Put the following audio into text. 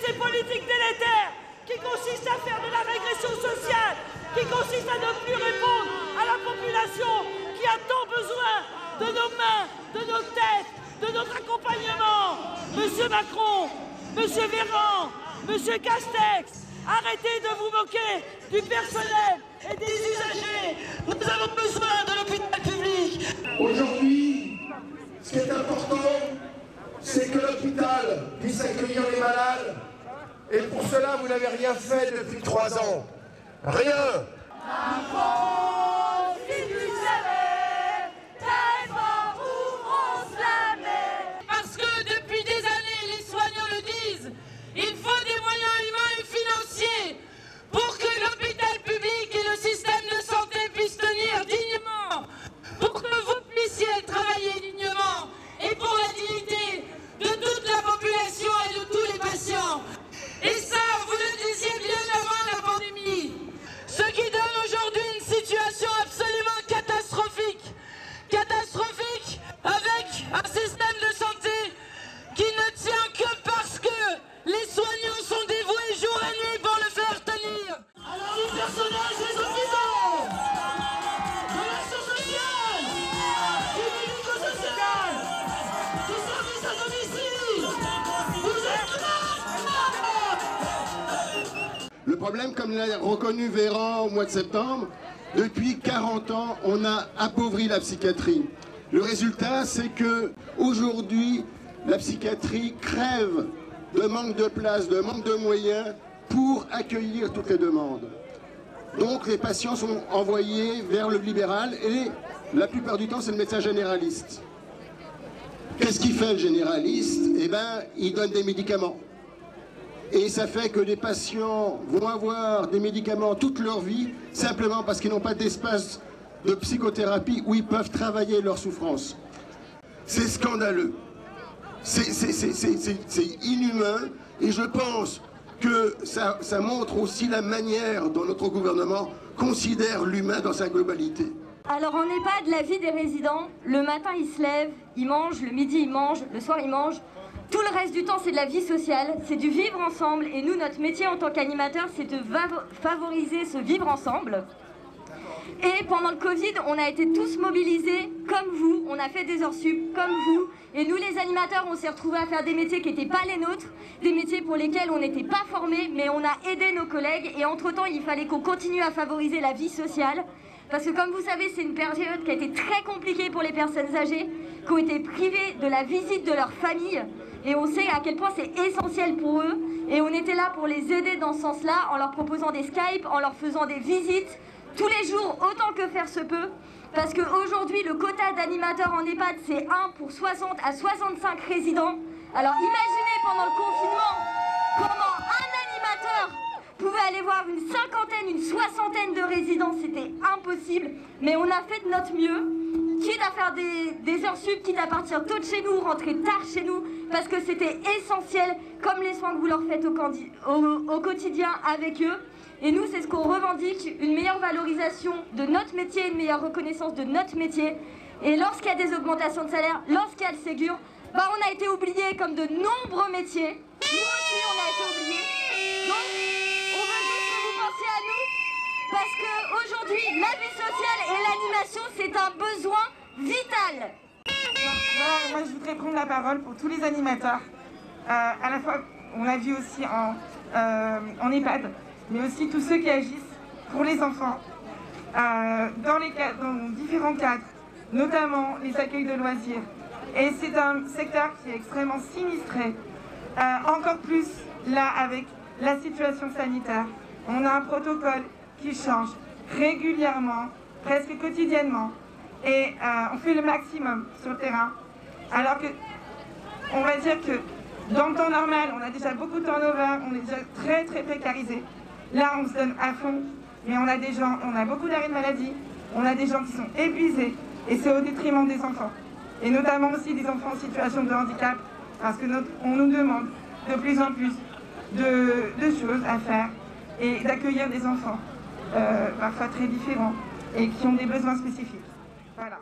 Ces politiques délétères qui consistent à faire de la régression sociale, qui consistent à ne plus répondre à la population qui a tant besoin de nos mains, de nos têtes, de notre accompagnement. Monsieur Macron, Monsieur Véran, Monsieur Castex, arrêtez de vous moquer du personnel et des usagers. Nous avons besoin de l'hôpital public. Aujourd'hui, ce qui est important, c'est que l'hôpital puisse accueillir les malades. Et pour cela, vous n'avez rien fait depuis 3 ans. Rien. Macron, si tu savais, tes efforts ouvront la mer. Parce que depuis des années, les soignants le disent, il faut des moyens humains et financiers pour que l'hôpital public et le système de santé puissent tenir dignement, pour que vous puissiez travailler dignement et pour la dignité de toute la population et de tous les patients. Et ça, vous le disiez bien avant la pandémie. Ce qui donne aujourd'hui une situation absolument catastrophique. Catastrophique avec un système de santé qui ne tient que parce que les soignants sont dévoués jour et nuit pour le faire tenir. Alors les personnages des hôpitaux, de l'action sociale, du médico-social, du service à domicile, vous êtes là. Le problème, comme l'a reconnu Véran au mois de septembre, depuis 40 ans, on a appauvri la psychiatrie. Le résultat, c'est que aujourd'hui, la psychiatrie crève de manque de place, de manque de moyens pour accueillir toutes les demandes. Donc les patients sont envoyés vers le libéral et la plupart du temps, c'est le médecin généraliste. Qu'est-ce qu'il fait le généraliste? Eh bien, il donne des médicaments. Et ça fait que les patients vont avoir des médicaments toute leur vie, simplement parce qu'ils n'ont pas d'espace de psychothérapie où ils peuvent travailler leur souffrance. C'est scandaleux. C'est inhumain. Et je pense que ça montre aussi la manière dont notre gouvernement considère l'humain dans sa globalité. Alors en EHPAD, la vie des résidents, le matin ils se lèvent, ils mangent, le midi ils mangent, le soir ils mangent. Tout le reste du temps, c'est de la vie sociale, c'est du vivre ensemble. Et nous, notre métier en tant qu'animateur, c'est de favoriser ce vivre ensemble. Et pendant le Covid, on a été tous mobilisés comme vous. On a fait des heures sup comme vous. Et nous, les animateurs, on s'est retrouvés à faire des métiers qui n'étaient pas les nôtres. Des métiers pour lesquels on n'était pas formés, mais on a aidé nos collègues. Et entre-temps, il fallait qu'on continue à favoriser la vie sociale. Parce que comme vous savez, c'est une période qui a été très compliquée pour les personnes âgées, qui ont été privées de la visite de leur famille. Et on sait à quel point c'est essentiel pour eux. Et on était là pour les aider dans ce sens-là, en leur proposant des Skype, en leur faisant des visites, tous les jours, autant que faire se peut. Parce qu'aujourd'hui, le quota d'animateurs en EHPAD, c'est 1 pour 60 à 65 résidents. Alors imaginez pendant le confinement, comment un animateur pouvait aller voir une cinquantaine, une soixantaine de résidents, c'était impossible. Mais on a fait de notre mieux, quitte à faire des heures sup, quitte à partir tôt de chez nous, rentrer tard chez nous, parce que c'était essentiel, comme les soins que vous leur faites au quotidien avec eux. Et nous, c'est ce qu'on revendique, une meilleure valorisation de notre métier, une meilleure reconnaissance de notre métier. Et lorsqu'il y a des augmentations de salaire, lorsqu'il y a le Ségur, bah on a été oubliés comme de nombreux métiers. Nous aussi, on a été oubliés. Donc, on veut juste que vous pensiez à nous, parce qu'aujourd'hui, la vie sociale et l'animation, c'est un besoin vital. Voilà, moi, je voudrais prendre la parole pour tous les animateurs. À la fois, on l'a vu aussi en EHPAD, mais aussi tous ceux qui agissent pour les enfants, dans différents cadres, notamment les accueils de loisirs. Et c'est un secteur qui est extrêmement sinistré, encore plus là avec la situation sanitaire. On a un protocole qui change régulièrement, presque quotidiennement, et on fait le maximum sur le terrain, alors que, on va dire que dans le temps normal, on a déjà beaucoup de turnover, on est déjà très très précarisé. Là, on se donne à fond mais on a beaucoup d'arrêts de maladie, on a des gens qui sont épuisés, et c'est au détriment des enfants. Et notamment aussi des enfants en situation de handicap, parce qu'on nous demande de plus en plus de choses à faire, et d'accueillir des enfants, parfois très différents, et qui ont des besoins spécifiques. Voilà.